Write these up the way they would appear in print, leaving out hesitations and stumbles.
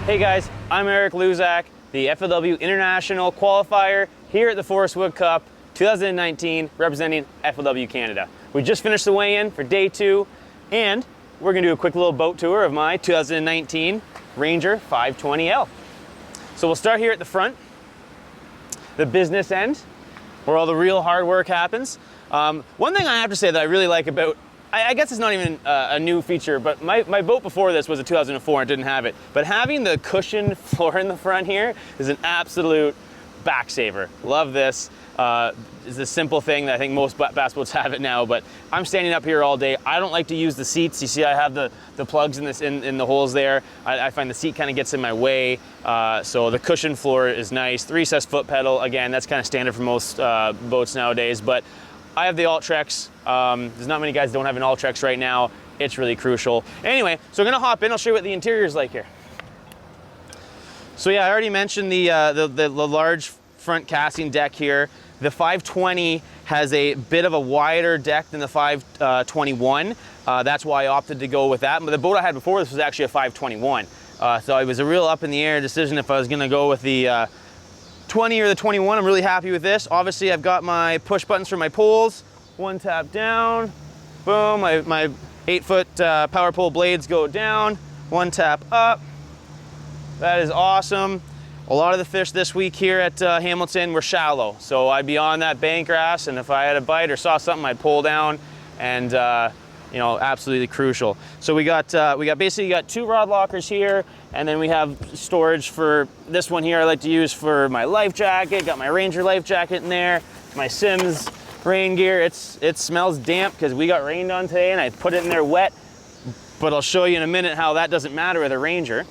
Hey guys, I'm Erik Luzak, the FLW International Qualifier here at the Forest Wood Cup 2019, representing FLW Canada. We just finished the weigh-in for day 2, and we're gonna do a quick little boat tour of my 2019 Ranger 520L. So we'll start here at the front, the business end, where all the real hard work happens. One thing I have to say that I really like about, I guess it's not even a new feature, but my boat before this was a 2004 and didn't have it. But having the cushioned floor in the front here is an absolute back saver. Love this. It's a simple thing that I think most bass boats have it now, but I'm standing up here all day. I don't like to use the seats. You see I have the plugs in the holes there. I find the seat kind of gets in my way. So the cushioned floor is nice. The recessed foot pedal, again, that's kind of standard for most boats nowadays, but I have the Alt-Trex. There's not many guys that don't have an Alt-Trex right now. It's really crucial. Anyway, so we're gonna hop in. I'll show you what the interior is like here. So yeah, I already mentioned the large front casting deck here. The 520 has a bit of a wider deck than the 521. That's why I opted to go with that. But the boat I had before this was actually a 521. So it was a real up in the air decision if I was gonna go with the 20 or the 21. I'm really happy with this. Obviously, I've got my push buttons for my poles. One tap down, boom. My 8-foot power pole blades go down. One tap up. That is awesome. A lot of the fish this week here at Hamilton were shallow, so I'd be on that bank grass, and if I had a bite or saw something, I'd pull down, and you know, absolutely crucial. So we got basically 2 rod lockers here, and then we have storage for this one here. I like to use for my life jacket. Got my Ranger life jacket in there. My Sims rain gear. It smells damp because we got rained on today, and I put it in there wet. But I'll show you in a minute how that doesn't matter with a Ranger.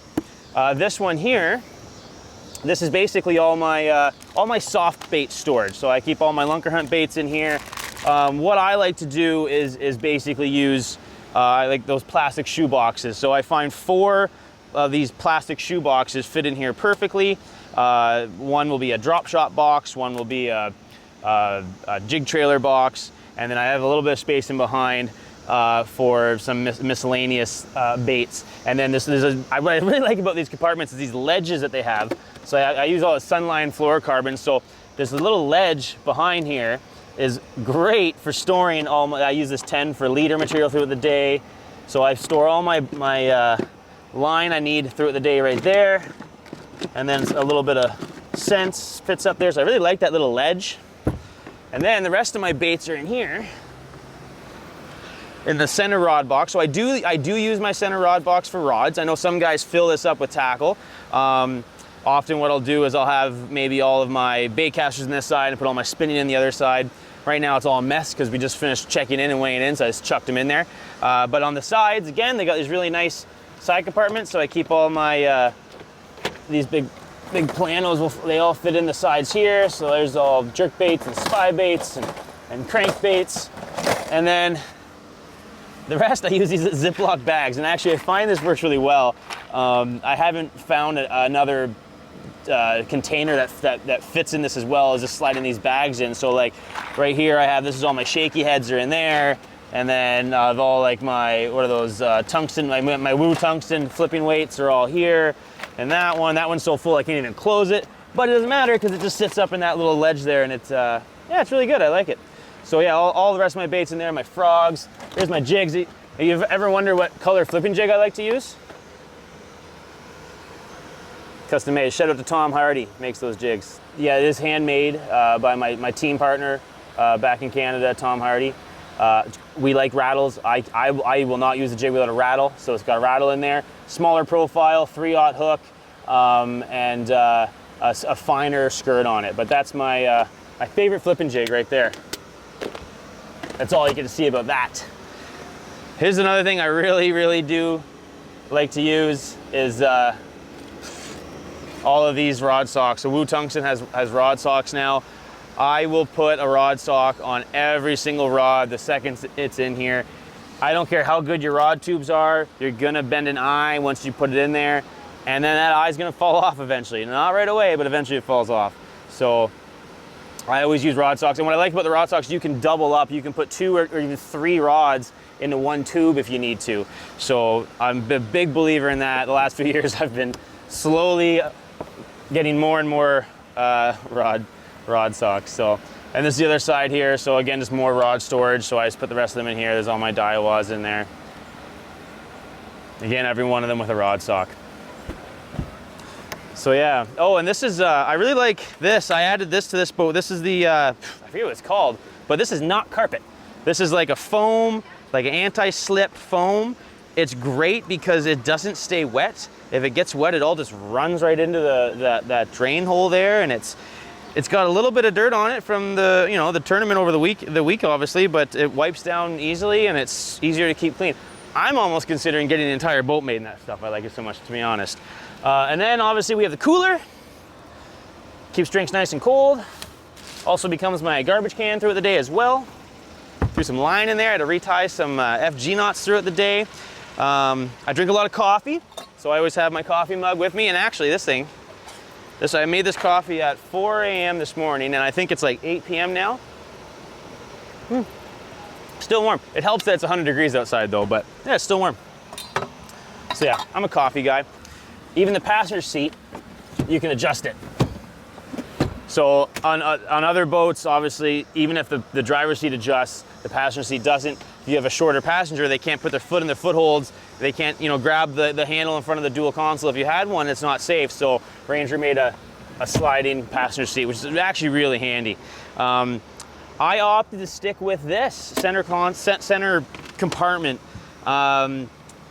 This one here. This is basically all my soft bait storage. So I keep all my lunker hunt baits in here. What I like to do is basically use, I like those plastic shoe boxes. So I find 4 of these plastic shoe boxes fit in here perfectly. One will be a drop shot box, one will be a jig trailer box, and then I have a little bit of space in behind for some miscellaneous baits. And then what I really like about these compartments is these ledges that they have. So I use all the Sunline fluorocarbon. So there's a little ledge behind here is great for storing all my, I use this 10 for leader material throughout the day. So I store all my line I need throughout the day right there. And then a little bit of scents fits up there. So I really like that little ledge. And then the rest of my baits are in here in the center rod box. So I do use my center rod box for rods. I know some guys fill this up with tackle. Often what I'll do is I'll have maybe all of my bait casters on this side and put all my spinning in the other side. Right now it's all a mess because we just finished checking in and weighing in, so I just chucked them in there. But on the sides, again, they got these really nice side compartments, so I keep all my, these big planos, they all fit in the sides here. So there's all jerk baits and spy baits and crank baits. And then the rest, I use these Ziploc bags, and actually I find this works really well. I haven't found another container that fits in this as well as just sliding these bags in. So like right here I have, this is all my shaky heads are in there, and then I've all like my, what are those, tungsten, my Woo tungsten flipping weights are all here, and that one's so full I can't even close it, but it doesn't matter because it just sits up in that little ledge there, and it's yeah, it's really good. I like it. So yeah, all the rest of my baits in there, my frogs, there's my jigs. You ever wonder what color flipping jig I like to use? Custom made. Shout out to Tom Hardy, makes those jigs. Yeah, it is handmade by my team partner back in Canada, Tom Hardy. We like rattles. I will not use a jig without a rattle, so it's got a rattle in there. Smaller profile, 3/0 hook, and a finer skirt on it. But that's my favorite flipping jig right there. That's all you get to see about that. Here's another thing I really do like to use is all of these rod socks. So Woo Tungsten has rod socks now. I will put a rod sock on every single rod the second it's in here. I don't care how good your rod tubes are, you're gonna bend an eye once you put it in there, and then that eye's gonna fall off eventually. Not right away, but eventually it falls off. So I always use rod socks. And what I like about the rod socks, you can double up. You can put 2 or even 3 rods into one tube if you need to. So I'm a big believer in that. The last few years I've been slowly getting more and more rod socks. So, and this is the other side here. So again, just more rod storage. So I just put the rest of them in here. There's all my Daiwas in there. Again, every one of them with a rod sock. So yeah. Oh, and this is, I really like this. I added this to this boat. This is the, I forget what it's called, but this is not carpet. This is like a foam, like an anti-slip foam. It's great because it doesn't stay wet. If it gets wet, it all just runs right into that drain hole there, and it's got a little bit of dirt on it from the, you know, the tournament over the week obviously, but it wipes down easily and it's easier to keep clean. I'm almost considering getting the entire boat made in that stuff. I like it so much, to be honest. And then obviously we have the cooler. Keeps drinks nice and cold. Also becomes my garbage can throughout the day as well. Threw some line in there. I had to retie some FG knots throughout the day. I drink a lot of coffee, so I always have my coffee mug with me. And actually I made this coffee at 4 a.m. this morning, and I think it's like 8 p.m. now. Still warm. It helps that it's 100 degrees outside though, but yeah, it's still warm. So yeah, I'm a coffee guy. Even the passenger seat, you can adjust it. So on other boats, obviously, even if the driver's seat adjusts, the passenger seat doesn't. If you have a shorter passenger, they can't put their foot in their footholds. They can't, you know, grab the handle in front of the dual console. If you had one, it's not safe. So Ranger made a sliding passenger seat, which is actually really handy. I opted to stick with this center compartment.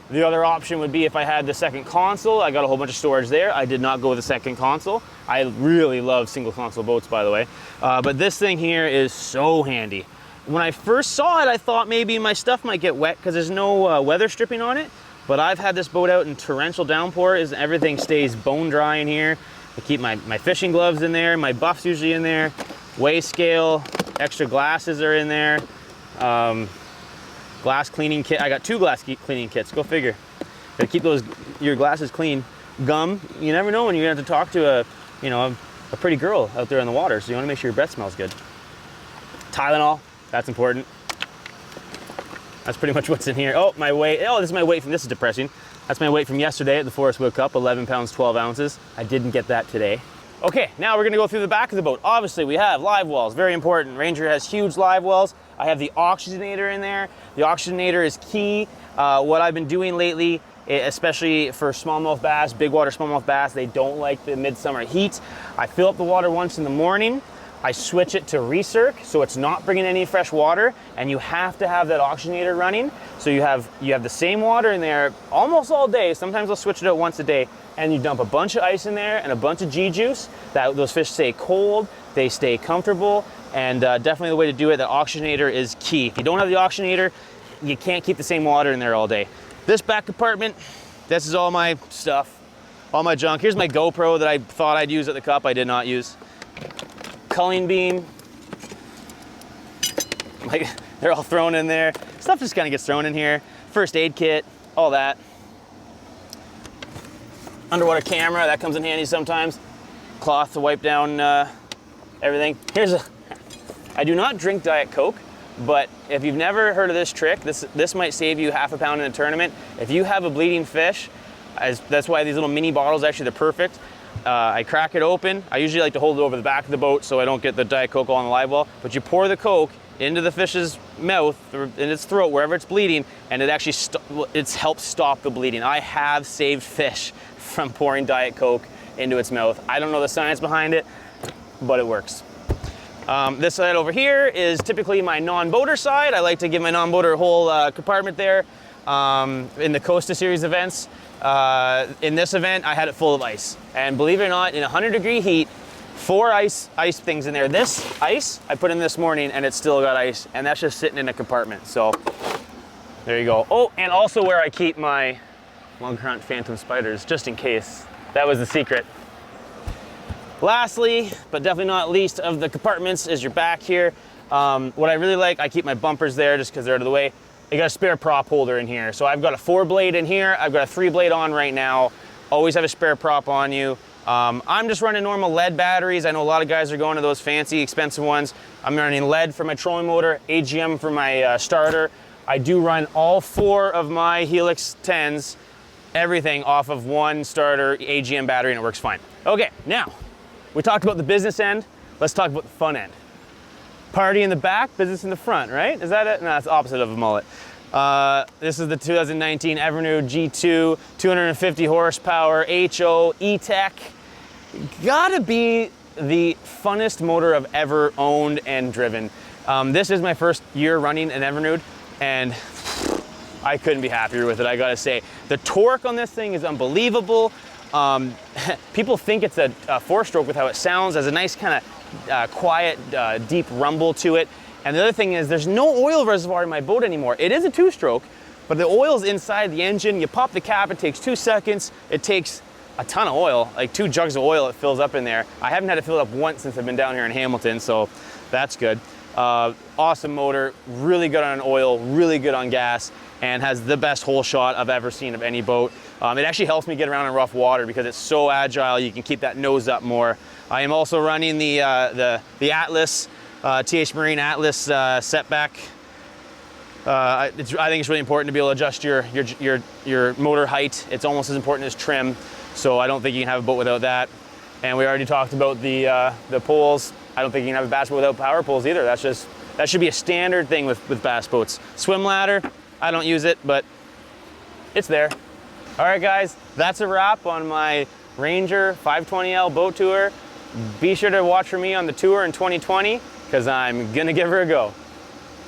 The other option would be if I had the second console. I got a whole bunch of storage there. I did not go with the second console. I really love single console boats, by the way. But this thing here is so handy. When I first saw it, I thought maybe my stuff might get wet because there's no weather stripping on it. But I've had this boat out in torrential downpour. Everything stays bone dry in here. I keep my fishing gloves in there. My buff's usually in there. Weigh scale, extra glasses are in there. Glass cleaning kit. I got 2 glass cleaning kits. Go figure. Gotta keep your glasses clean. Gum. You never know when you're gonna have to talk to a pretty girl out there in the water. So you want to make sure your breath smells good. Tylenol. That's important. That's pretty much what's in here. Oh, my weight. Oh, this is my weight from. This is depressing. That's my weight from yesterday at the FLW Cup. 11 pounds 12 ounces. I didn't get that today. Okay, now we're gonna go through the back of the boat. Obviously, we have live wells, very important. Ranger has huge live wells. I have the oxygenator in there. The oxygenator is key. What I've been doing lately, especially for smallmouth bass, big water smallmouth bass, they don't like the midsummer heat. I fill up the water once in the morning. I switch it to recirc, so it's not bringing any fresh water, and you have to have that oxygenator running. So you have the same water in there almost all day. Sometimes I'll switch it out once a day, and you dump a bunch of ice in there and a bunch of G-juice. Those fish stay cold, they stay comfortable, and definitely the way to do it, the oxygenator is key. If you don't have the oxygenator, you can't keep the same water in there all day. This back compartment, this is all my stuff, all my junk. Here's my GoPro that I thought I'd use at the Cup, I did not use. Culling beam, like they're all thrown in there. Stuff just kind of gets thrown in here. First aid kit, all that. Underwater camera, that comes in handy sometimes. Cloth to wipe down everything. I do not drink Diet Coke, but if you've never heard of this trick, this might save you half a pound in a tournament. If you have a bleeding fish, that's why these little mini bottles, actually they're perfect. I crack it open. I usually like to hold it over the back of the boat so I don't get the Diet Coke all on the live well, but you pour the Coke into the fish's mouth, in its throat, wherever it's bleeding, and it actually helps stop the bleeding. I have saved fish from pouring Diet Coke into its mouth. I don't know the science behind it, but it works. This side over here is typically my non-boater side. I like to give my non-boater a whole compartment there. In the Costa Series events, in this event, I had it full of ice. And believe it or not, in 100-degree heat, 4 ice things in there. This ice, I put in this morning, and it's still got ice, and that's just sitting in a compartment. So there you go. Oh, and also where I keep my Lug Hunt Phantom Spiders, just in case. That was the secret. Lastly, but definitely not least of the compartments, is your back here. What I really like, I keep my bumpers there just because they're out of the way. You got a spare prop holder in here. So I've got a 4-blade in here. I've got a 3-blade on right now. Always have a spare prop on you. I'm just running normal lead batteries. I know a lot of guys are going to those fancy, expensive ones. I'm running lead for my trolling motor, AGM for my starter. I do run all 4 of my Helix 10s everything off of one starter AGM battery, and it works fine. Okay, now, we talked about the business end. Let's talk about the fun end. Party in the back, business in the front, right? Is that it? No, that's the opposite of a mullet. This is the 2019 Evernood G2, 250 horsepower, HO, E-Tech. Gotta be the funnest motor I've ever owned and driven. This is my first year running an Evernood, and I couldn't be happier with it, I gotta say. The torque on this thing is unbelievable. People think it's a four-stroke with how it sounds. There's a nice kind of quiet, deep rumble to it. And the other thing is there's no oil reservoir in my boat anymore. It is a two-stroke, but the oil's inside the engine. You pop the cap, it takes 2 seconds. It takes a ton of oil, like 2 jugs of oil it fills up in there. I haven't had it filled up once since I've been down here in Hamilton, so that's good. Awesome motor, really good on oil, really good on gas, and has the best hole shot I've ever seen of any boat. It actually helps me get around in rough water because it's so agile, you can keep that nose up more. I am also running the Atlas, TH Marine Atlas setback. I think it's really important to be able to adjust your motor height. It's almost as important as trim, so I don't think you can have a boat without that. And we already talked about the poles. I don't think you can have a bass boat without power poles either. That should be a standard thing with bass boats. Swim ladder, I don't use it, but it's there. All right, guys, that's a wrap on my Ranger 520L boat tour. Be sure to watch for me on the tour in 2020, because I'm gonna give her a go.